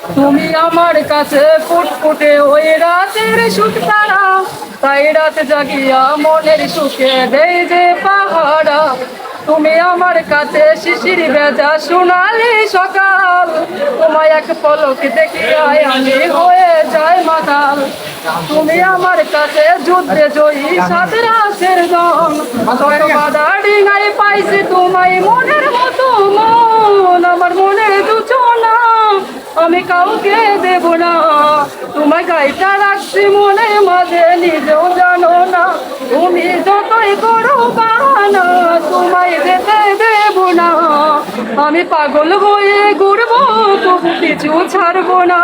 তুমি আমার কাছে ফুটফুটে ওই রাতের সুখ তারা, তাই রাত জাগিয়া মনের সুখে দেই যে পাহারা। তুমি আমার কাছে শিশির ভেজা সোনালি সকাল, তোমায় এক পলক দেখিয়াই আমি হয়ে যাই মাতাল। তুমি আমার কাছে যুদ্ধে জয়ী সাত রাতের দল, কত বাধা ডিঙাই পাইছি তোমায় মনের মতো মন। আমার মনের দুচনা আমি কাউকে দেব না, তোমায় গাইটা রাখছি মনের মাঝে নিজেও জানো না। তুমি যতই করো বাহানা তোমায় যেতে দেব না, আমি পাগল হয়ে ঘুরবো তবু কিছু ছাড়বো না।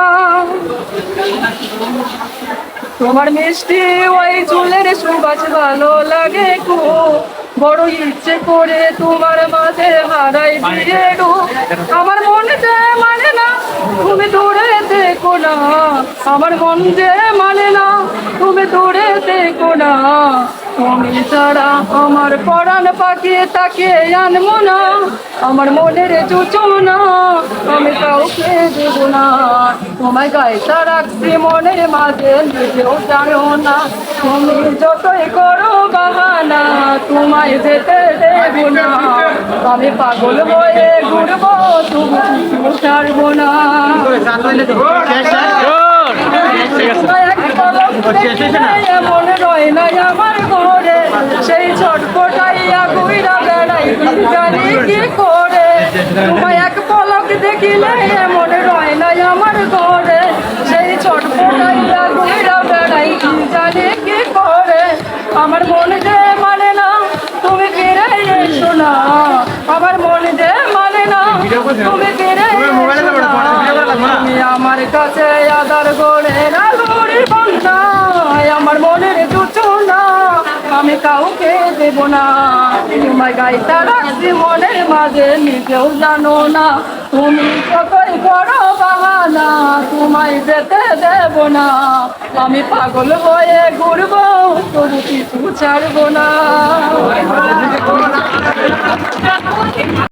তোমার মিষ্টি ওই চুলের সুবাস ভালো লাগে খুব, বড় ইচ্ছে করে তোমার মাঝে হারাই দিয়ে ডুব। আমার মন যে মানে না তুমি দূরে দেখো না, আমার মন যে মানে না তুমি দূরে দেখো না। তুমি ছাড়া আমার পরাণ পাখি তাকে আনবো না, আমার মনের জুচনা আমি কাউকে দেব না। তোমায় গাইটা রাখছি মনের মাঝে নিজেও জানো না, তুমি যতই করো বাহানা তোমায় যেতে দেব না, আমি পাগল হয়ে ঘুরবো তবু কিছু ছাড়বো না। মনে রয় নাই আমার ঘরে সেই ছটপটাইয়া ঘুইরা বেড়াই জানি কি করে। তোমায় এক পলক দেখিলে মনে রয় নাই আমার ঘরে সেই ছটপটাইয়া ঘুইরা বেড়াই জানি কি করে। আমার মন যে মানে না তুমি ফিরে এসো না, আমার মন যে মানে না তুমি ফিরে এসো না। তুমি আমার কাছে আদার গড়ে না গড়ি বন্ধায়, আমার মনের দুটো না আমি কাউকে দেব না। তোমায় গাইটা রাখছি মনের মাঝে নিজেও জানো না, তুমি যতই করো বাহানা তোমায় যেতে দেব না, আমি পাগল হয়ে ঘুরবো তবু কিছু ছাড়বো না।